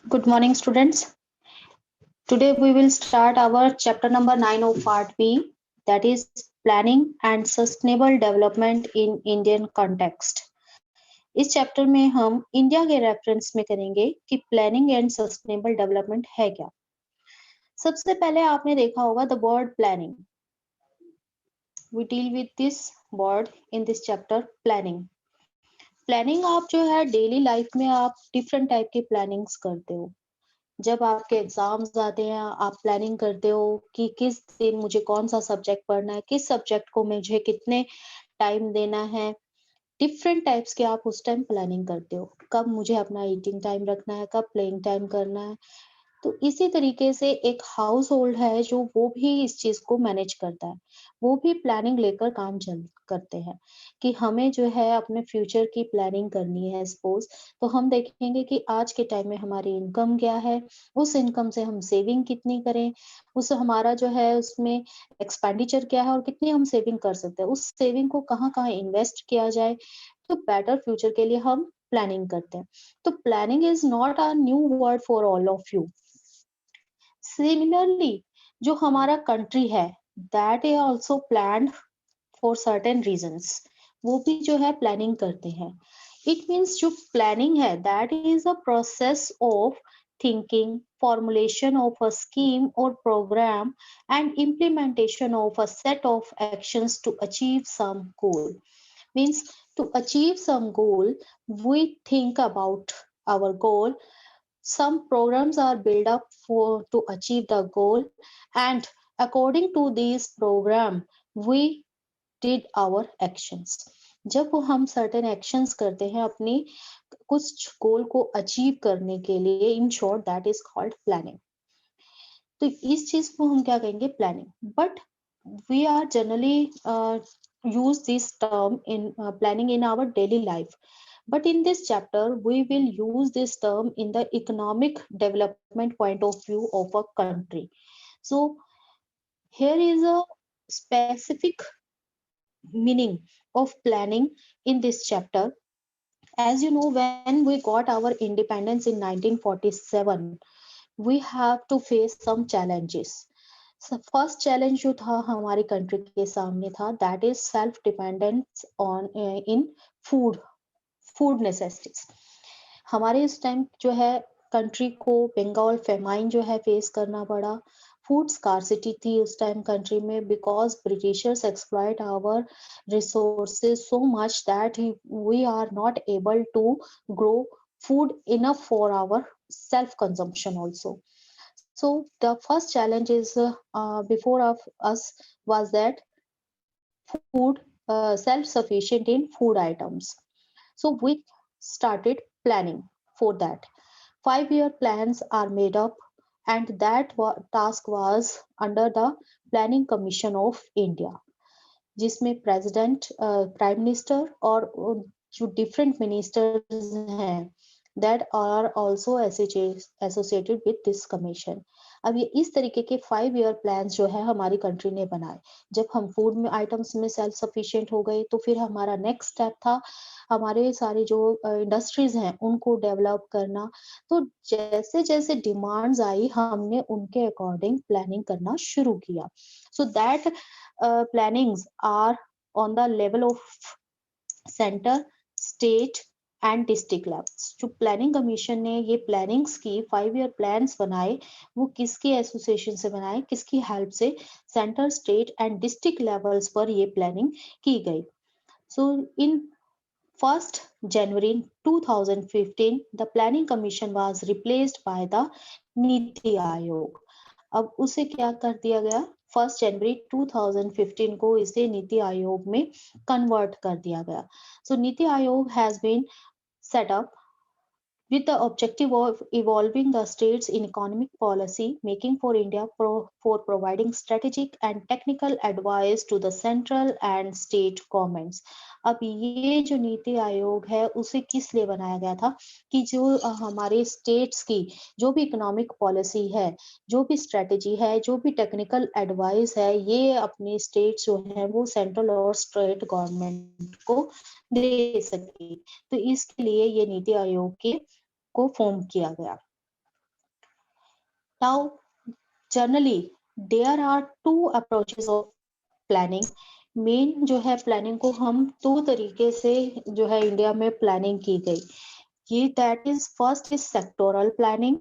Good morning, students. Today we will start our chapter number 9 of part B, that is planning and sustainable development in Indian context. इस chapter में हम India के reference में करेंगे कि planning and sustainable development है क्या। सबसे पहले आपने देखा होगा the word planning. We deal with this word in this chapter planning. Planning आप जो है डेली लाइफ में आप डिफरेंट टाइप की प्लानिंग्स करते हो। जब आपके एग्जाम्स आते हैं आप प्लानिंग करते हो कि किस दिन मुझे कौन सा सब्जेक्ट पढ़ना है, किस सब्जेक्ट को मुझे कितने टाइम देना है। डिफरेंट टाइप्स के आप उस टाइम प्लानिंग करते हो, कब मुझे अपना ईटिंग टाइम रखना है, कब प्लेइंग टाइम करना है। तो इसी तरीके से एक हाउस होल्ड है जो वो भी इस चीज को मैनेज करता है, वो भी प्लानिंग लेकर काम चल करते हैं कि हमें जो है अपने फ्यूचर की प्लानिंग करनी है। सपोज तो हम देखेंगे कि आज के टाइम में हमारी इनकम क्या है, उस इनकम से हम सेविंग कितनी करें, उस हमारा जो है उसमें एक्सपेंडिचर क्या है और कितनी हम सेविंग कर सकते हैं, उस सेविंग को कहाँ कहाँ इन्वेस्ट किया जाए। तो बेटर फ्यूचर के लिए हम प्लानिंग करते हैं। तो planning is not a new word for all of you. Similarly जो हमारा कंट्री है that is also planned for certain reasons, वो भी जो है प्लानिंग करते हैं। इट मीन्स जो प्लानिंग है that is a process of thinking, formulation of a scheme or program, and implementation of a set of actions to achieve some goal. Means to achieve some goal, we think about our goal. Some programs are built up for to achieve the goal, and according to these program we did our actions. जब वो हम certain actions करते हैं अपनी कुछ गोल को achieve करने के लिए, in short that is called planning. तो इस चीज को हम क्या कहेंगे, planning. But we are generally use this term in planning in our daily life, but in this chapter we will use this term in the economic development point of view of a country. So here is a specific meaning of planning in this chapter. As you know, when we got our independence in 1947, we have to face some challenges. So first challenge जो था हमारी country के सामने था that is self dependence on in food, food necessities. हमारे इस time जो है कंट्री को बंगाल फेमाइन जो है फेस करना पड़ा। फूड स्कार्सिटी थी उस टाइम कंट्री में because Britishers exploit our resources so much that we are not able to grow food enough for our self consumption also. So the first challenge is before of us was that food, self sufficient in food items. So we started planning for that. 5-year plans are made up, and that task was under the Planning Commission of India, जिसमें president, prime minister और जो different ministers हैं that are also associated with this commission. अब ये इस तरीके के 5-year plan जो है हमारी कंट्री ने बनाए। जब हम फूड में आइटम्स में सेल्फ सफिशिएंट हो गए तो फिर हमारा नेक्स्ट स्टेप था हमारे सारे जो इंडस्ट्रीज हैं उनको डेवलप करना। तो जैसे जैसे डिमांड्स आई हमने उनके अकॉर्डिंग प्लानिंग करना शुरू किया। So that plannings are on the level of center, state and district levels. जो प्लानिंग कमीशन ने ये प्लानिंग्स की 5-year प्लान्स बनाए वो किसकी एसोसिएशन से बनाए, किसकी हेल्प से, centre, state and district levels पर ये प्लानिंग की गई। सो इन 1st January 2015 the planning commission was replaced by the NITI Aayog. अब उसे क्या कर दिया गया, 1st January 2015 को इसे नीति आयोग में कन्वर्ट कर दिया गया। So NITI Aayog has been set up with the objective of evolving the states in economic policy making for India for providing strategic and technical advice to the central and state governments. अब ये जो नीति आयोग है उसे किस लिए बनाया गया था कि जो हमारे स्टेट्स की जो भी इकोनॉमिक पॉलिसी है, जो भी स्ट्रेटेजी है, जो भी टेक्निकल एडवाइस है, ये अपने स्टेट्स जो है वो सेंट्रल और स्टेट गवर्नमेंट को दे सके। तो इसके लिए ये नीति आयोग के को फॉर्म किया गया। Now generally there are two approaches of planning. Main जो है प्लानिंग को हम दो तरीके से जो है इंडिया में प्लानिंग की गई, ये that is first is sectoral planning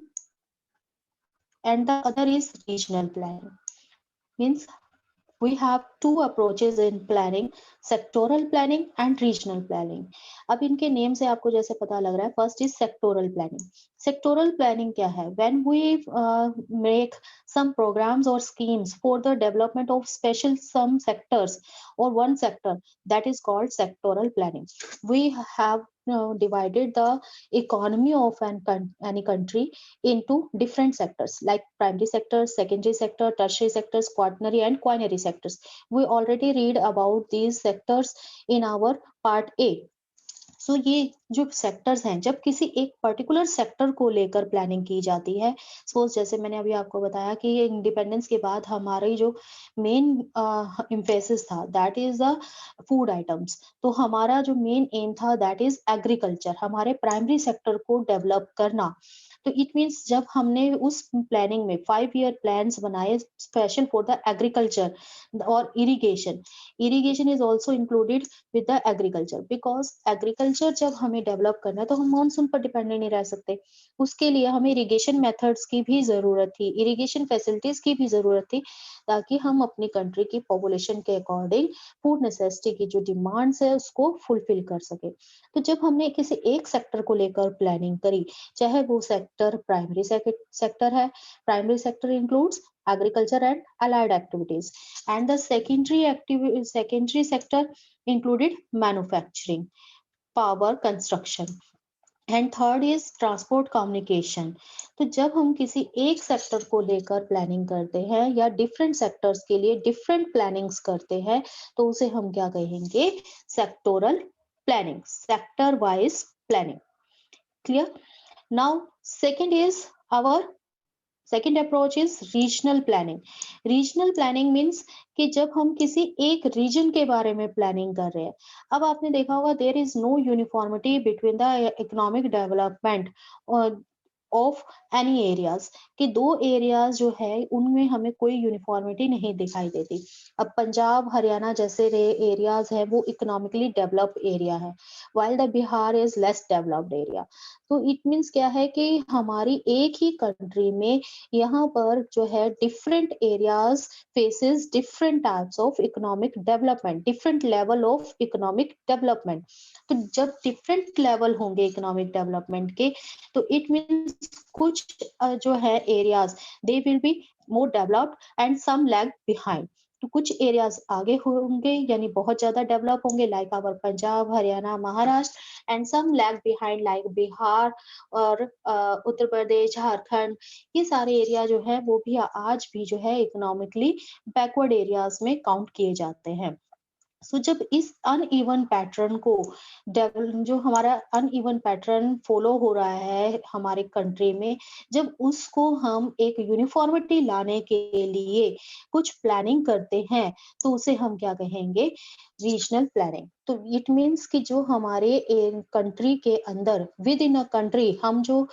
and the other is regional planning. Means we have two approaches in planning, sectoral planning and regional planning. अब इनके नेम से आपको जैसे पता लग रहा है, first is sectoral planning. Sectoral planning क्या है? When we make some programs or schemes for the development of special some sectors or one sector, that is called sectoral planning. We have divided the economy of any country into different sectors like primary sector, secondary sector, tertiary sectors, quaternary and quinary sectors. We already read about these sectors in our part A. सो ये जो sectors हैं, जब किसी एक particular sector को लेकर planning की जाती है, सपोज जैसे मैंने अभी आपको बताया कि इंडिपेंडेंस के बाद हमारी जो मेन एम्फेसिस था that is the food items, तो हमारा जो मेन एम था दैट इज एग्रीकल्चर, हमारे प्राइमरी सेक्टर को डेवलप करना. तो इट मीन्स जब हमने उस प्लानिंग में 5 ईयर प्लान्स बनाए स्पेशल फॉर द एग्रीकल्चर और irrigation. Irrigation is also included with the agriculture, because agriculture जब हमें डेवलप करना है तो हम मानसून पर डिपेंडेंट नहीं रह सकते. उसके लिए हमें इरिगेशन मेथड्स की भी जरूरत थी, इरिगेशन फैसिलिटीज की भी जरूरत थी, ताकि हम अपनी कंट्री की पॉपुलेशन के अकॉर्डिंग फूड नेसेसिटी की जो डिमांड्स है उसको फुलफिल कर सके. तो जब हमने किसी एक सेक्टर को लेकर प्लानिंग करी, चाहे वो सेक्टर प्राइमरी सेक्टर है, primary sector includes agriculture and allied activities, and the secondary sector included manufacturing, power, construction, and third is transport communication. तो जब हम किसी एक सेक्टर को लेकर प्लानिंग करते हैं या डिफरेंट सेक्टर्स के लिए डिफरेंट प्लानिंग्स करते हैं, तो उसे हम क्या कहेंगे? Sectoral planning, sector wise planning. Clear? Now second approach is regional planning. Regional planning means कि जब हम किसी एक रीजन के बारे में प्लानिंग कर रहे हैं. अब आपने देखा होगा there is no uniformity between the economic development of any areas, कि दो एरियाज जो है उनमें हमें कोई यूनिफॉर्मिटी नहीं दिखाई देती. अब पंजाब हरियाणा जैसे एरियाज है वो इकोनॉमिकली डेवलप्ड एरिया है, while the Bihar is less developed area. तो इट मीन्स क्या है कि हमारी एक ही कंट्री में यहाँ पर जो है different areas faces different types of economic development, different level of economic development. तो जब डिफरेंट लेवल होंगे इकोनॉमिक डेवलपमेंट के, तो इट मीन्स कुछ जो है areas they will be more developed and some lag behind. तो कुछ एरियाज आगे होंगे यानी बहुत ज्यादा डेवलप होंगे like our Punjab Haryana Maharashtra, and some lag behind like Bihar और उत्तर प्रदेश झारखंड. ये सारे एरिया जो है वो भी आज भी जो है इकोनॉमिकली बैकवर्ड एरियाज में काउंट किए जाते हैं. सो जब इस अनइवन पैटर्न को जो हमारा अनइवन पैटर्न फॉलो हो रहा है हमारे कंट्री में, जब उसको हम एक यूनिफॉर्मिटी लाने के लिए कुछ प्लानिंग करते हैं, तो उसे हम क्या कहेंगे? Regional planning. तो इट मीन्स कि जो हमारे कंट्री के अंदर विद इन अ कंट्री हम जो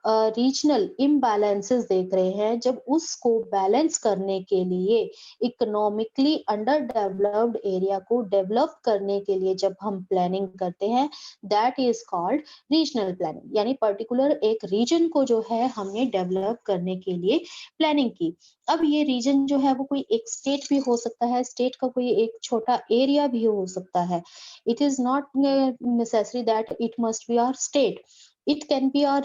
रीजनल इम्बैलेंसेस देख रहे हैं, जब उसको बैलेंस करने के लिए इकोनॉमिकली अंडर डेवलप्ड एरिया को डेवलप करने के लिए जब हम प्लानिंग करते हैं, that is called regional planning. यानी पर्टिकुलर एक रीजन को जो है हमने डेवलप करने के लिए प्लानिंग की. अब ये रीजन जो है वो कोई एक स्टेट भी हो सकता है, स्टेट का कोई एक छोटा एरिया भी हो सकता है. It is not necessary that it must be our state. It can be a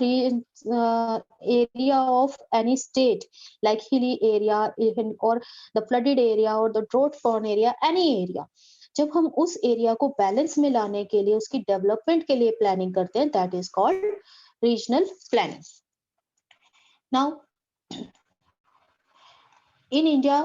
area of any state like hilly area even or the flooded area or the drought prone area, any area. जब हम उस area को balance में लाने के लिए उसकी development के लिए प्लानिंग करते हैं, that is called regional planning. Now in India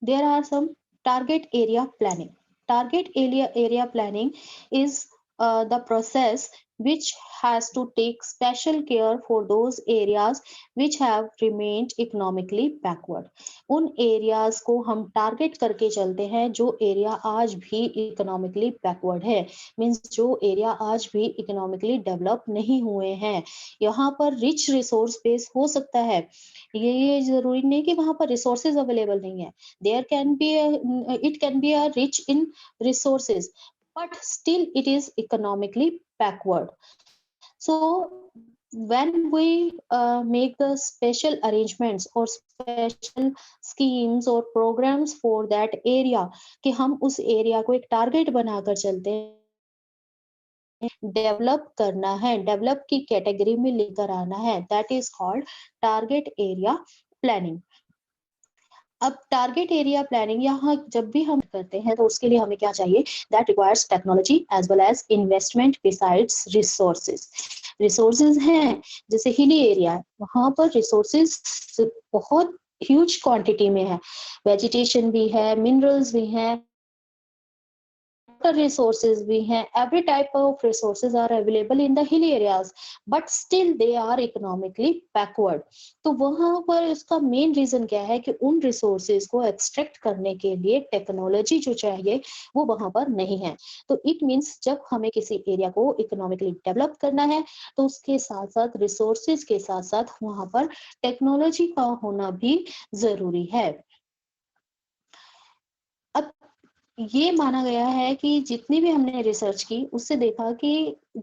there are some target area planning. Target area planning is the process which has to take special care for those areas which have remained economically backward. उन areas को हम target करके चलते हैं जो area आज भी economically backward है, मींस जो एरिया आज भी इकोनॉमिकली डेवलप नहीं हुए हैं। यहाँ पर रिच रिसोर्स बेस हो सकता है, ये जरूरी नहीं कि वहां पर रिसोर्सेज अवेलेबल नहीं है। There can be it can be a rich in resources, but still it is economically backward. So when we make the special arrangements or special schemes or programs for that area, कि हम उस area को एक target बनाकर चलते हैं, develop करना है, डेवलप की कैटेगरी में लेकर आना है, that is called target area planning. अब टारगेट एरिया प्लानिंग यहाँ जब भी हम करते हैं तो उसके लिए हमें क्या चाहिए, that requires technology as well as investment besides resources. Resources हैं, जैसे हिली एरिया है, वहां पर रिसोर्सेज बहुत ह्यूज क्वांटिटी में है, वेजिटेशन भी है, मिनरल्स भी हैं, resources we have, every type of resources are available in the hilly areas, but still they are economically backward. तो वहां पर इसका मेन रीजन क्या है कि उन रिसोर्सेज को एक्सट्रैक्ट करने के लिए टेक्नोलॉजी जो चाहिए वो वहां पर नहीं है। तो इट मींस जब हमें किसी एरिया को इकोनॉमिकली डेवलप करना है तो उसके साथ साथ रिसोर्सेज के साथ साथ वहां पर टेक्नोलॉजी का होना भी जरूरी है। अब ये माना गया है कि जितनी भी हमने रिसर्च की उससे देखा कि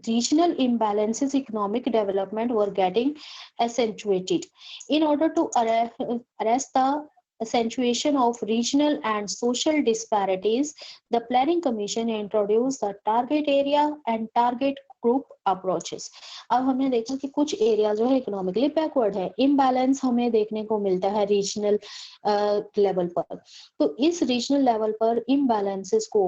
regional imbalances economic development were getting accentuated. In order to arrest the accentuation of regional and social disparities, the Planning Commission introduced the target area and target group approaches. अब हमने देखा कि कुछ एरिया जो है इकोनॉमिकली बैकवर्ड है, imbalance हमें देखने को मिलता है रीजनल लेवल पर। तो इस रीजनल लेवल पर इम्बैलेंसेस को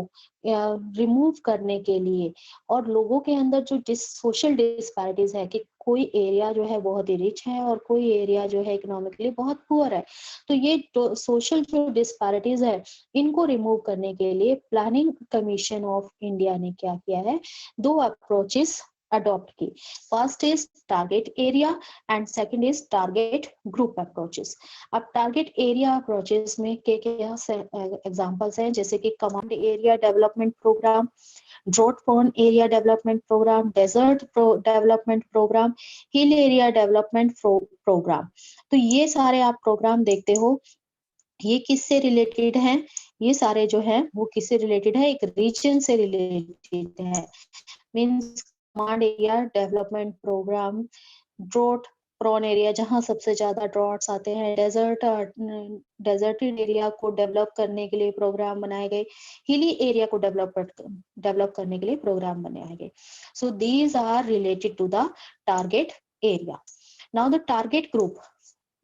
रिमूव करने के लिए और लोगों के अंदर जो सोशल डिस्पैरिटीज है कि कोई एरिया जो है बहुत ही रिच है और कोई एरिया जो है इकोनॉमिकली बहुत पुअर है, तो ये सोशल जो डिस्पैरिटीज है इनको रिमूव करने के लिए प्लानिंग कमीशन ऑफ इंडिया ने क्या किया है, दो अप्रोचेस अडॉप्ट की। First is target area and second is target group approaches. अब टारगेट एरिया अप्रोचेस में क्या एग्जांपल्स हैं, जैसे कि command area development programme, drought prone area development programme, desert development programme, hill area development programme. तो ये सारे आप प्रोग्राम देखते हो, ये किससे रिलेटेड हैं, ये सारे जो है वो किससे रिलेटेड है, एक रीजन से रिलेटेड है। Means command area development programme, drought prone area जहां सबसे ज्यादा ड्रॉट्स आते हैं, डेजर्टेड एरिया को डेवलप करने के लिए प्रोग्राम बनाए गए, हिली एरिया को डेवलप करने के लिए प्रोग्राम बनाए गए। So these are related to the target area. Now the target group,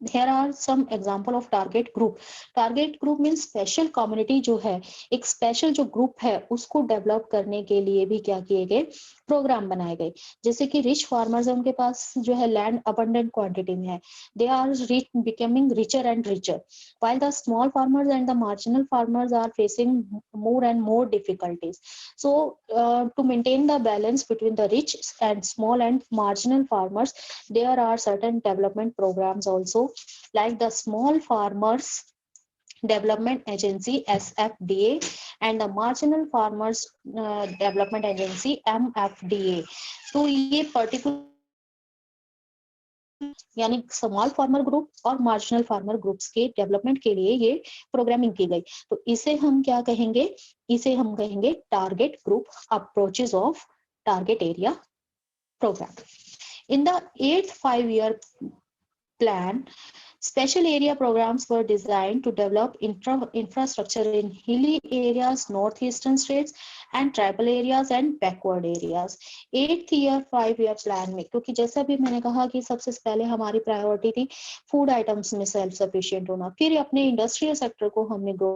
here are some example of target group. target group means special community जो है, एक special जो group है उसको develop करने के लिए भी क्या किए गए, प्रोग्राम बनाए गए। जैसे कि रिच फार्मर्स है, उनके पास जो है लैंड अबंडेंट क्वांटिटी में है, they are becoming richer and richer, while the small farmers and the marginal farmers are facing more and more difficulties. So to maintain the balance between the rich and small and marginal farmers, there are certain development programs also, like the Small Farmers Development Agency SFDA and the Marginal Farmers Development Agency MFDA. तो ये particular यानी small farmer group और marginal farmer groups के development के लिए ये programming की गई। तो इसे हम क्या कहेंगे, इसे हम कहेंगे target group approaches of target area programme. In the 8th 5-year plan, special area programs were designed to develop infrastructure in hilly areas, northeastern states, and tribal areas and backward areas. 8th year 5-year plan में, क्योंकि जैसा भी मैंने कहा कि सबसे पहले हमारी प्रायोरिटी थी फूड आइटम्स में सेल्फ सफिशिएंट होना, फिर अपने इंडस्ट्रियल सेक्टर को हमने ग्रो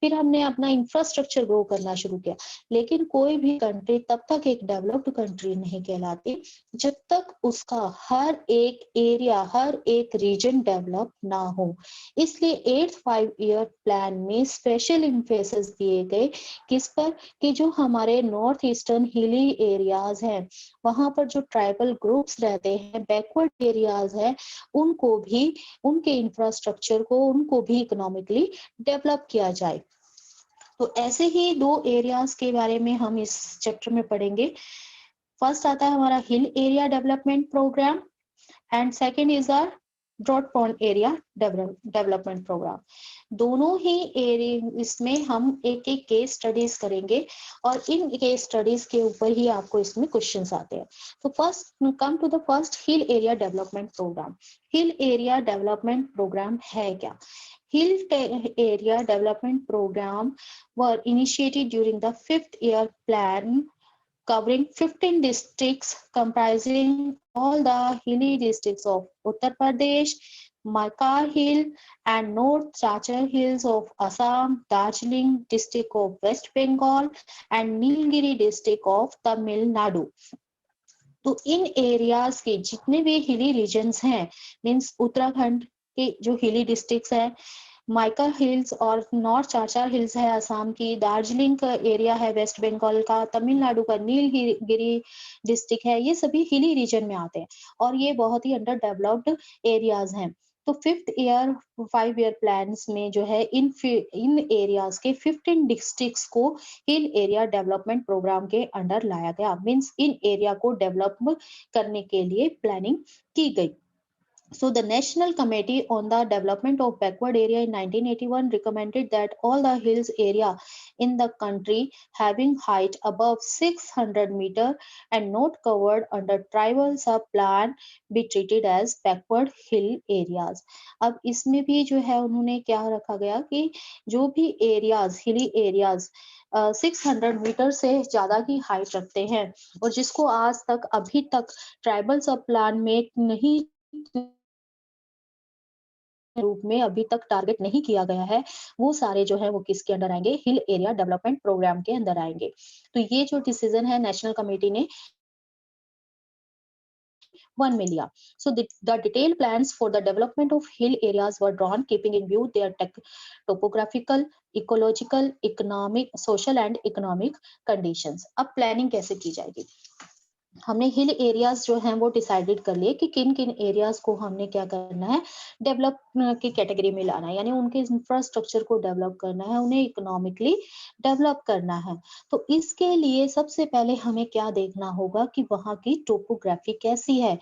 फिर हमने अपना इंफ्रास्ट्रक्चर ग्रो करना शुरू किया। लेकिन कोई भी कंट्री तब तक एक डेवलप्ड कंट्री नहीं कहलाती जब तक उसका हर एक एरिया, हर एक रीजन डेवलप ना हो। इसलिए 8th 5 ईयर प्लान में स्पेशल इम्फेसिस दिए गए किस पर, कि जो हमारे नॉर्थ ईस्टर्न हिली एरियाज हैं, वहां पर जो ट्राइबल ग्रुप्स रहते हैं, बैकवर्ड एरियाज हैं, उनको भी, उनके इंफ्रास्ट्रक्चर को, उनको भी इकोनॉमिकली डेवलप किया जाए। तो ऐसे ही 2 एरियाज के बारे में हम इस चैप्टर में पढ़ेंगे। फर्स्ट आता है हमारा hill area development programme and second is our drought prone area development programme. दोनों ही एरिया, इसमें हम एक एक केस स्टडीज करेंगे और इन केस स्टडीज के ऊपर ही आपको इसमें क्वेश्चंस आते हैं। तो first come to the first hill area development programme. Hill area development programme है क्या? Hill Area Development Program were initiated during the 5th year plan, covering 15 districts comprising all the hilly districts of Uttar Pradesh, Maikar Hill and North Chachar Hills of Assam, Darjeeling district of West Bengal and Nilgiri district of Tamil Nadu. तो इन areas के जितने भी हिली regions हैं, means Uttarakhand के जो हिली districts हैं, माइका हिल्स और नॉर्थ चाचार हिल्स है असम की, दार्जिलिंग का एरिया है वेस्ट बंगाल का, तमिलनाडु का नीलगिरी डिस्ट्रिक्ट है, ये सभी हिली रीजन में आते हैं और ये बहुत ही अंडर डेवलप्ड एरियाज हैं। तो 5th ईयर 5 ईयर प्लान्स में जो है इन एरियाज के 15 डिस्ट्रिक्ट्स को हिल एरिया डेवलपमेंट प्रोग्राम के अंडर लाया गया। मींस इन एरिया को डेवलप करने के लिए प्लानिंग की गई। So the National Committee on the Development of Backward Area in 1981 recommended that all the hills area in the country having height above 600 meter and not covered under tribal sub-plan be treated as backward hill areas. अब इसमें भी जो है उन्होंने क्या रखा गया कि जो भी एरियाज, हिली एरियाज 600 मीटर से ज्यादा की हाइट रखते हैं और जिसको आज तक अभी तक ट्राइबल सब प्लान में नहीं रूप में अभी तक टारगेट नहीं किया गया है, वो सारे जो है वो किसके अंडर आएंगे? हिल एरिया डेवलपमेंट प्रोग्राम के अंदर आएंगे। तो ये जो डिसीजन है नेशनल कमेटी ने 1 में लिया। So the detailed plans for the development of hill areas were drawn keeping in view their topographical, ecological, economic, social and economic conditions. अब प्लानिंग कैसे की जाएगी? हमने हिल एरियाज जो हैं वो डिसाइडेड कर लिए कि किन किन एरियाज को हमने क्या करना है, डेवलप की कैटेगरी में लाना है, यानी उनके इंफ्रास्ट्रक्चर को डेवलप करना है, उन्हें इकोनॉमिकली डेवलप करना है। तो इसके लिए सबसे पहले हमें क्या देखना होगा कि वहाँ की टोपोग्राफी कैसी है।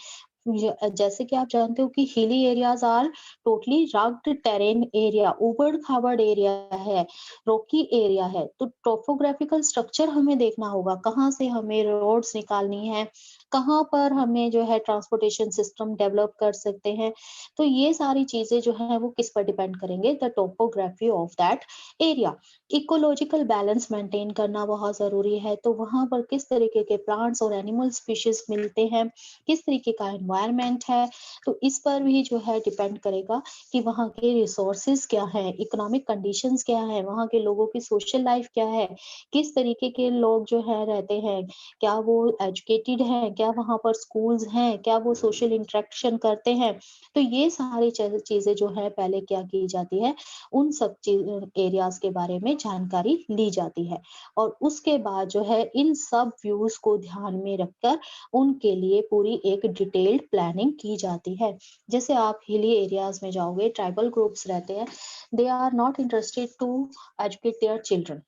जैसे कि आप जानते हो कि hilly areas are totally rugged terrain area, उबड़ खाबड़ एरिया है, रॉकी एरिया है। तो टोपोग्राफिकल स्ट्रक्चर हमें देखना होगा, कहाँ से हमें रोड्स निकालनी है, कहाँ पर हमें जो है ट्रांसपोर्टेशन सिस्टम डेवलप कर सकते हैं। तो ये सारी चीजें जो है वो किस पर डिपेंड करेंगे? The topography of that area. Ecological balance maintain करना बहुत जरूरी है। तो वहां पर किस तरीके के प्लांट्स और एनिमल स्पीशीज मिलते हैं, किस तरीके का एनवायरनमेंट है, तो इस पर भी जो है डिपेंड करेगा कि वहाँ के रिसोर्सेज क्या है, इकोनॉमिक कंडीशंस क्या है, वहाँ के लोगों की सोशल लाइफ क्या है, किस तरीके के लोग जो है रहते हैं, क्या वो एजुकेटेड हैं, क्या वहाँ पर स्कूल्स हैं, क्या वो सोशल इंटरेक्शन करते हैं। तो ये सारी चीजें जो है पहले क्या की जाती है, उन सब एरियाज के बारे में जानकारी ली जाती है और उसके बाद जो है इन सब व्यूज को ध्यान में रखकर उनके लिए पूरी एक डिटेल्ड प्लानिंग की जाती है। जैसे आप हिली एरियाज में जाओगे, ट्राइबल ग्रुप्स रहते हैं, they are not interested to educate their children.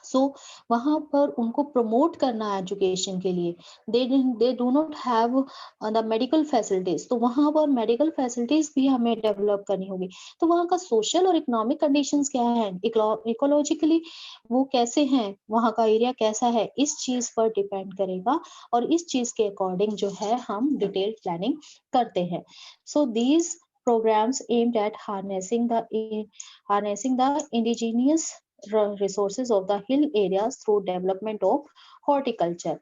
So वहां पर उनको प्रमोट करना है एजुकेशन के लिए, they do not have the medical facilities, तो वहां पर मेडिकल फैसिलिटीज भी हमें डेवलप करनी होगी। तो वहाँ का सोशल और इकोनॉमिक कंडीशंस क्या है, इकोलॉजिकली वो कैसे हैं, वहाँ का एरिया कैसा है, इस चीज पर डिपेंड करेगा और इस चीज के अकॉर्डिंग जो है हम डिटेल प्लानिंग करते हैं। So these programs aimed at harnessing the indigenous resources of the hill areas through development of horticulture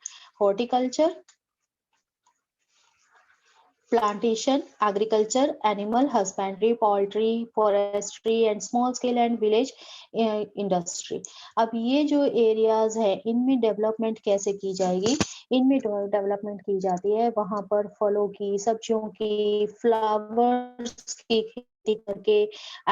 plantation, agriculture, animal husbandry, poultry, forestry and small scale and village industry. अब ये जो areas है इनमें development कैसे की जाएगी? इनमें development की जाती है वहां पर फलों की, सब्जियों की, फ्लावर्स की खेती करके,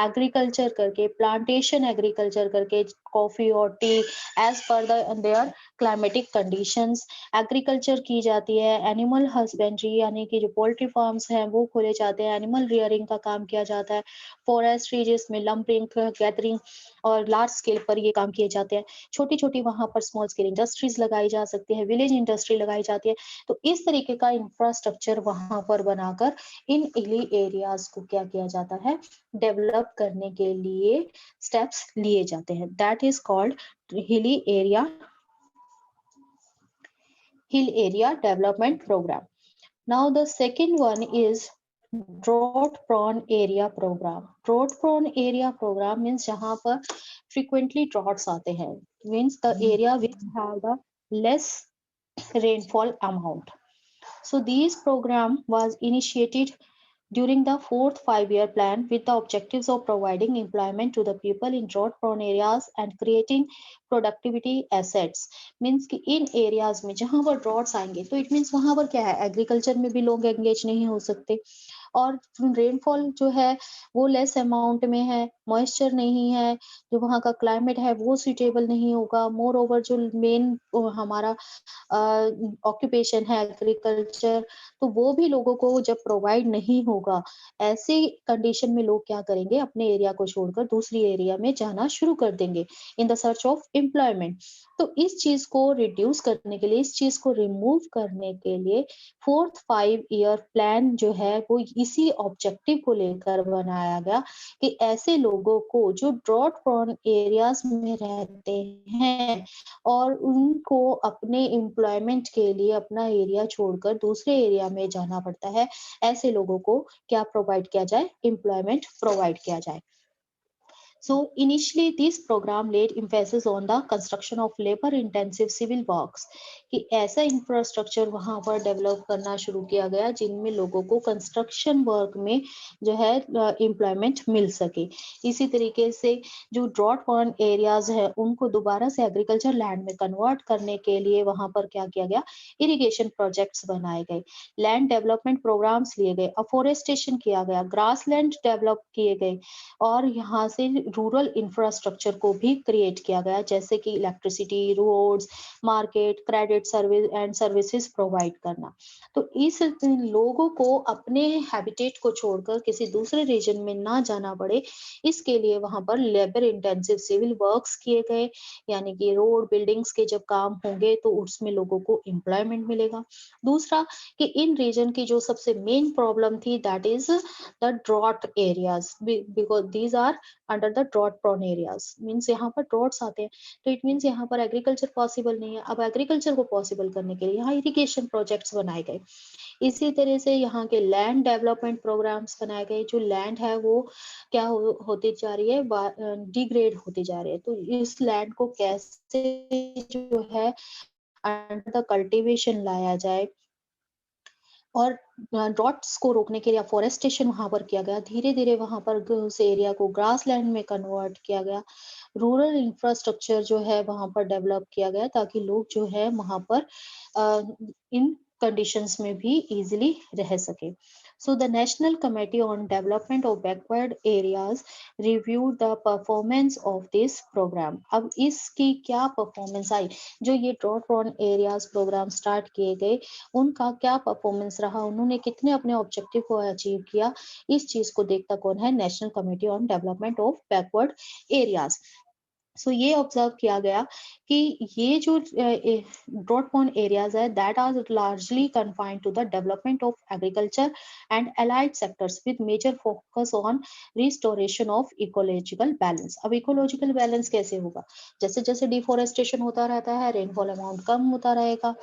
एग्रीकल्चर करके, प्लांटेशन एग्रीकल्चर करके, कॉफी और tea as per their climatic conditions agriculture की जाती है, एनिमल हस्बेंड्री यानी कि जो पोल्ट्री फार्म्स हैं वो खोले जाते हैं, एनिमल रियरिंग का काम किया जाता है, फॉरेस्ट्री जिसमें लंपिंग, गैदरिंग और लार्ज स्केल पर ये काम किए जाते हैं। छोटी-छोटी वहाँ पर स्मॉल स्केल इंडस्ट्रीज लगाई जा सकती है, विलेज इंडस्ट्री लगाई जाती है। तो इस तरीके का इंफ्रास्ट्रक्चर वहाँ पर बनाकर इन हिली एरियाज को क्या किया जाता है? डेवलप करने के लिए स्टेप्स लिए जाते हैं। That is called hilly area Hill Area Development Program. Now the second one is drought prone area program. Drought prone area program means जहाँ पर frequently droughts आते हैं, means the area which have the less rainfall amount. So this program was initiated during the fourth five-year plan with the objectives of providing employment to the people in drought-prone areas and creating productivity assets. Means कि इन areas में जहाँ पर droughts आएंगे तो it means वहाँ पर क्या है, agriculture में भी लोग engage नहीं हो सकते और रेनफॉल जो है वो लेस अमाउंट में है, मॉइस्चर नहीं है, जो वहाँ का क्लाइमेट है वो सूटेबल नहीं होगा। मोर ओवर जो मेन हमारा ऑक्यूपेशन है एग्रीकल्चर, तो वो भी लोगों को जब प्रोवाइड नहीं होगा, ऐसे कंडीशन में लोग क्या करेंगे, अपने एरिया को छोड़कर दूसरी एरिया में जाना शुरू कर देंगे in the search of employment. तो इस चीज को रिड्यूस करने के लिए, इस चीज को रिमूव करने के लिए फोर्थ 5 ईयर प्लान जो है वो इसी ऑब्जेक्टिव को लेकर बनाया गया कि ऐसे लोगों को जो ड्रॉट प्रोन एरियाज में रहते हैं और उनको अपने एम्प्लॉयमेंट के लिए अपना एरिया छोड़कर दूसरे एरिया में जाना पड़ता है, ऐसे लोगों को क्या प्रोवाइड किया जाए, एम्प्लॉयमेंट प्रोवाइड किया जाए। So initially this program laid emphasis on the construction of labor intensive civil works कि ऐसा इंफ्रास्ट्रक्चर वहां पर डेवलप करना शुरू किया गया जिनमें लोगों को कंस्ट्रक्शन वर्क में जो है एम्प्लॉयमेंट मिल सके। इसी तरीके से जो ड्रॉट प्रोन एरियाज है उनको दोबारा से एग्रीकल्चर लैंड में कन्वर्ट करने के लिए वहां पर क्या किया गया, इरिगेशन प्रोजेक्ट्स बनाए गए, लैंड डेवलपमेंट प्रोग्राम्स लिए गए, अफोरेस्टेशन किया गया, ग्रास लैंड डेवलप किए गए और यहाँ से रूरल इंफ्रास्ट्रक्चर को भी क्रिएट किया गया जैसे कि electricity, roads, market, credit service and services provide करना। तो इस लोगों को अपने हैबिटेट को छोड़कर किसी दूसरे रीजन में ना जाना पड़े, इसके लिए वहां पर लेबर इंटेंसिव सिविल वर्क्स किए गए, यानी कि रोड बिल्डिंग्स के जब काम होंगे तो उसमें लोगों को एम्प्लॉयमेंट मिलेगा। दूसरा कि इन रीजन की जो सबसे मेन प्रॉब्लम थी that is the drought areas, because these are under the drought prone areas, means यहाँ पर ड्रॉट्स आते हैं तो इट मीन्स यहाँ पर एग्रीकल्चर पॉसिबल नहीं है। अब एग्रीकल्चर को पॉसिबल करने के लिए यहाँ इरिगेशन प्रोजेक्ट्स बनाए गए। इसी तरह से यहाँ के लैंड डेवलपमेंट प्रोग्राम्स बनाए गए। जो लैंड है वो क्या होती जा रही है, डिग्रेड होती जा रही है, तो इस लैंड को कैसे जो है अंडर द कल्टीवेशन लाया जाए और ड्रॉट्स को रोकने के लिए फॉरेस्टेशन वहां पर किया गया। धीरे धीरे वहां पर उस एरिया को ग्रास लैंड में कन्वर्ट किया गया। रूरल इंफ्रास्ट्रक्चर जो है वहां पर डेवलप किया गया ताकि लोग जो है वहां पर इन कंडीशंस में भी इजीली रह सके। So the National Committee on Development of Backward Areas reviewed the performance of this program. अब इसकी क्या परफॉर्मेंस आई, जो ये drought prone areas programme start किए गए उनका क्या परफॉर्मेंस रहा, उन्होंने कितने अपने ऑब्जेक्टिव को अचीव किया, इस चीज को देखता कौन है, national committee on development of backward areas. So ये ऑब्जर्व किया गया कि ये जो ड्रॉट प्रोन एरियाज है that are largely confined to the development of agriculture and allied sectors with major focus on restoration of ecological balance. अब ecological balance कैसे होगा, जैसे जैसे डिफोरेस्टेशन होता रहता है रेनफॉल अमाउंट कम होता रहेगा,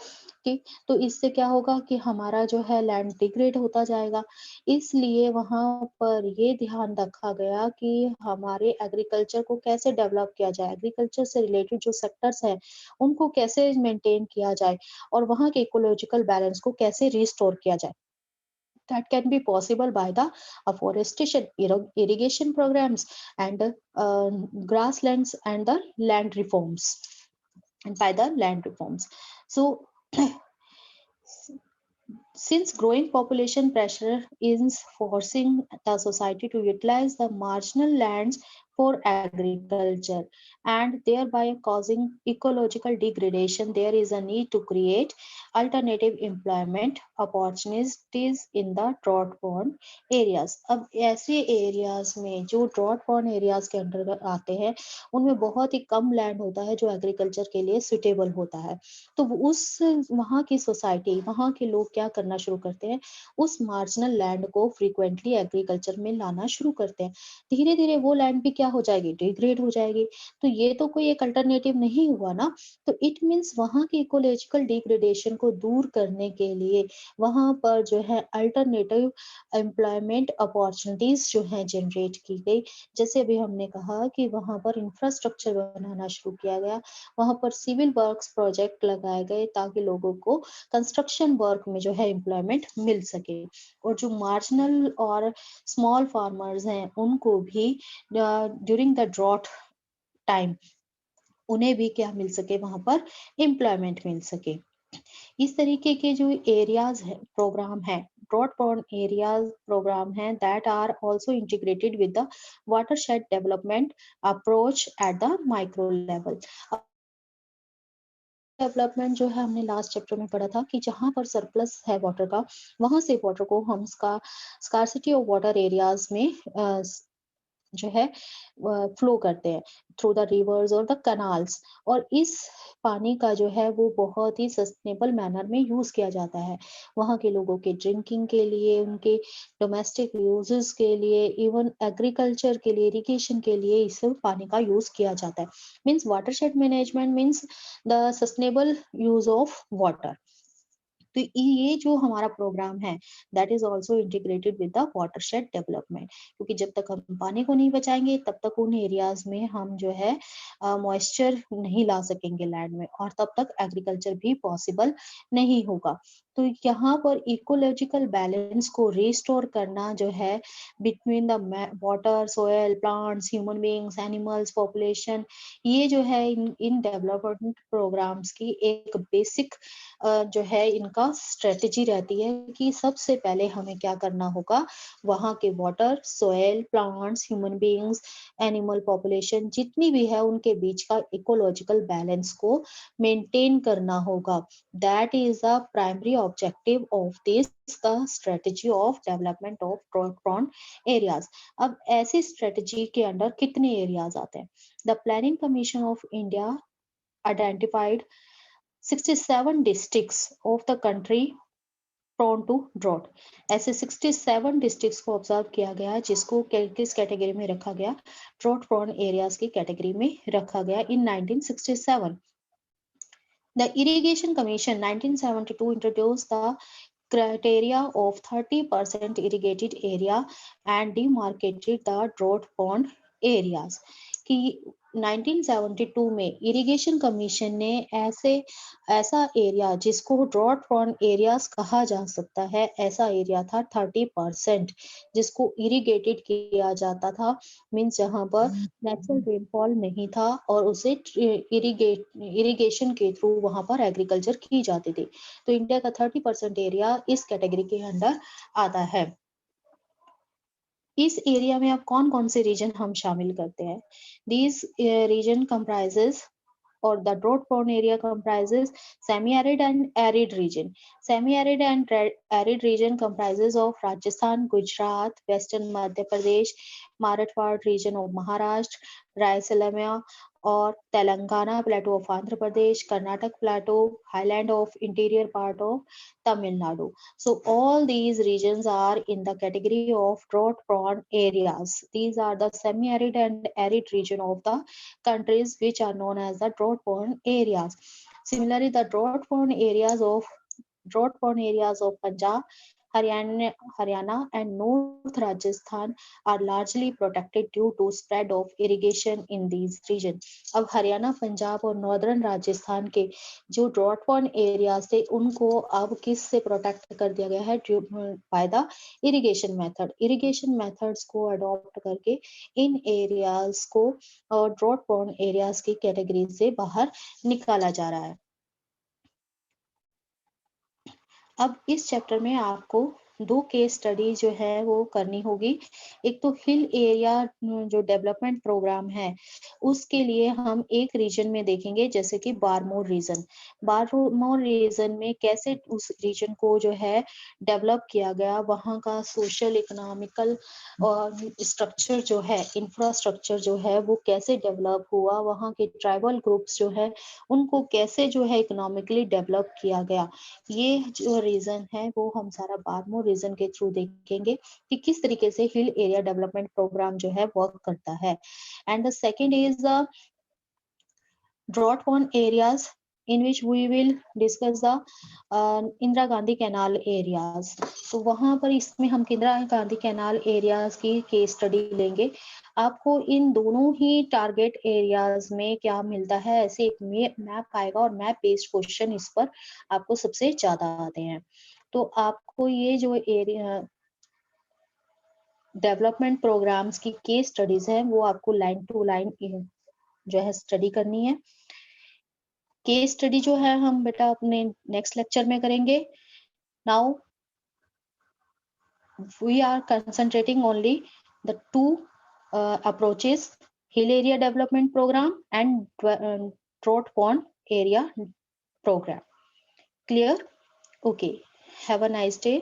ठीक, तो इससे क्या होगा कि हमारा जो है लैंड डिग्रेड होता जाएगा। इसलिए वहां पर ये ध्यान रखा गया कि हमारे एग्रीकल्चर को कैसे डेवलप किया जाए, एग्रीकल्चर से रिलेटेड जो सेक्टर्स हैं उनको कैसे मेंटेन किया जाए और वहां के इकोलॉजिकल बैलेंस को कैसे रिस्टोर किया जाए। that can be possible by the afforestation, irrigation programs, and grasslands and the land reforms, and by the land reforms. So since growing population pressure is forcing the society to utilize the marginal lands for agriculture and thereby causing ecological degradation, there is a need to create alternative employment opportunities in the drought prone areas. अब ऐसे areas में जो drought prone areas के under आते हैं, उनमें बहुत ही कम land होता है जो एग्रीकल्चर के लिए सुटेबल होता है। तो उस वहाँ की सोसाइटी, वहाँ के लोग क्या करना शुरू करते हैं, उस मार्जिनल लैंड को फ्रीक्वेंटली एग्रीकल्चर में लाना शुरू करते हैं। धीरे धीरे वो लैंड भी क्या हो जाएगी, डिग्रेड हो जाएगी। तो ये तो कोई एक अल्टरनेटिव नहीं हुआ ना। तो इट मीन्स वहाँ की इकोलॉजिकल डिग्रेडेशन को दूर करने के लिए वहाँ पर जो है अल्टरनेटिव एम्प्लॉयमेंट अपॉर्चुनिटीज जो है जनरेट की गई। जैसे अभी हमने कहा कि वहाँ पर इंफ्रास्ट्रक्चर बनाना शुरू किया गया, वहाँ पर सिविल वर्क्स प्रोजेक्ट लगाए गए ताकि लोगों को कंस्ट्रक्शन वर्क में जो है एम्प्लॉयमेंट मिल सके। और जो मार्जिनल और स्मॉल फार्मर्स हैं उनको भी ड्यूरिंग द ड्रॉट टाइम उन्हें भी क्या मिल सके, वहां पर एम्प्लॉयमेंट मिल सके। इस तरीके के जो एरियाज है प्रोग्राम है, ड्रॉट प्रोन एरियाज प्रोग्राम है, that are also integrated with the watershed development approach at the micro level. Development जो है हमने लास्ट चैप्टर में पढ़ा था कि जहां पर सरप्लस है वाटर का, वहां से वाटर को हम स्कार्सिटी ऑफ वाटर एरियाज में जो है फ्लो करते हैं थ्रू द रिवर्स और द कनाल्स। और इस पानी का जो है वो बहुत ही सस्टेनेबल मैनर में यूज किया जाता है, वहाँ के लोगों के ड्रिंकिंग के लिए, उनके डोमेस्टिक यूजेस के लिए, इवन एग्रीकल्चर के लिए, इरिगेशन के लिए इस पानी का यूज किया जाता है। Means watershed management means the sustainable use of water. तो ये जो हमारा प्रोग्राम है that is also integrated with the watershed development, क्योंकि जब तक हम पानी को नहीं बचाएंगे तब तक उन एरियाज में हम जो है मॉइस्चर नहीं ला सकेंगे लैंड में, और तब तक एग्रीकल्चर भी पॉसिबल नहीं होगा। तो यहाँ पर इकोलॉजिकल बैलेंस को रिस्टोर करना जो है between the water, soil, plants, human beings, animals, population, ये जो है इन डेवलपमेंट प्रोग्राम्स की एक बेसिक जो है इनका स्ट्रेटेजी रहती है कि सबसे पहले हमें क्या करना होगा, वहाँ के water, soil, plants, human beings, animal population जितनी भी है उनके बीच का इकोलॉजिकल बैलेंस को मेंटेन करना होगा। That is the primary objective of this the strategy of development of drought prone areas. अब ऐसी स्ट्रेटेजी के अंडर कितने एरियाज आते हैं? The planning commission of India identified 67 districts of the country prone to drought। ऐसे 67 districts को observe किया गया जिसको किस कैटेगरी में रखा गया, ड्रॉट प्रोन एरियाज की कैटेगरी में रखा गया इन 1967। The Irrigation Commission 1972 introduced the criteria of 30% irrigated area and demarcated the drought prone areas। कि 1972 में इरिगेशन कमीशन ने ऐसा एरिया जिसको ड्रॉट प्रोन एरियाज कहा जा सकता है, ऐसा एरिया था 30% जिसको इरिगेटेड किया जाता था। मीन्स जहां पर नेचुरल रेनफॉल नहीं था और उसे इरिगेशन के थ्रू वहां पर एग्रीकल्चर की जाती थी। तो इंडिया का 30% एरिया इस कैटेगरी के अंडर आता है। इस एरिया में अब कौन कौन से रीजन हम शामिल करते हैं? These region comprises or the drought prone area comprises semi-arid and arid region. Semi-arid and arid region comprises of Rajasthan, Gujarat, Western Madhya Pradesh, Marathwada region of Maharashtra, Raisalama or Telangana plateau of Andhra Pradesh, Karnataka plateau, highland of interior part of Tamil Nadu. So all these regions are in the category of drought prone areas. These are the semi-arid and arid region of the countries which are known as the drought prone areas. Similarly, the drought prone areas of Punjab, Haryana and North Rajasthan are largely protected due to spread of irrigation in these regions. अब हरियाणा, पंजाब और northern Rajasthan के जो drought prone areas थे उनको अब किस से protect कर दिया गया है? By the irrigation method. Irrigation methods को अडॉप्ट करके इन एरियाज को ड्रॉट प्रोन एरियाज की कैटेगरी से बाहर निकाला जा रहा है। अब इस चैप्टर में आपको 2 केस स्टडी जो है वो करनी होगी। एक तो हिल एरिया जो डेवलपमेंट प्रोग्राम है उसके लिए हम एक रीजन में देखेंगे, जैसे कि बारमोर रीजन। बारमोर रीजन में कैसे उस रीजन को जो है डेवलप किया गया, वहाँ का सोशल इकोनॉमिकल स्ट्रक्चर जो है, इंफ्रास्ट्रक्चर जो है वो कैसे डेवलप हुआ, वहाँ के ट्राइबल ग्रुप्स जो है उनको कैसे जो है इकोनॉमिकली डेवलप किया गया। ये जो रीजन है वो हम सारा बारमोर रीजन के थ्रू देखेंगे कि किस तरीके से हिल एरिया डेवलपमेंट प्रोग्राम जो है वर्क करता है। And the second is the drought prone areas in which we will discuss the Indira Gandhi canal areas. तो वहां पर इसमें हम इंदिरा गांधी कैनाल एरियाज की केस स्टडी लेंगे। आपको इन दोनों ही टारगेट एरियाज में क्या मिलता है, ऐसे एक मैप आएगा और मैप बेस्ड क्वेश्चन इस पर आपको सबसे ज्यादा आते हैं। तो आपको ये जो एरिया डेवलपमेंट प्रोग्राम्स की केस स्टडीज है वो आपको लाइन टू लाइन जो है स्टडी करनी है। केस स्टडी जो है हम बेटा अपने नेक्स्ट लेक्चर में करेंगे। Now we are concentrating only the two approaches, hill area development programme and drought prone area program. Clear? Okay. Have a nice day.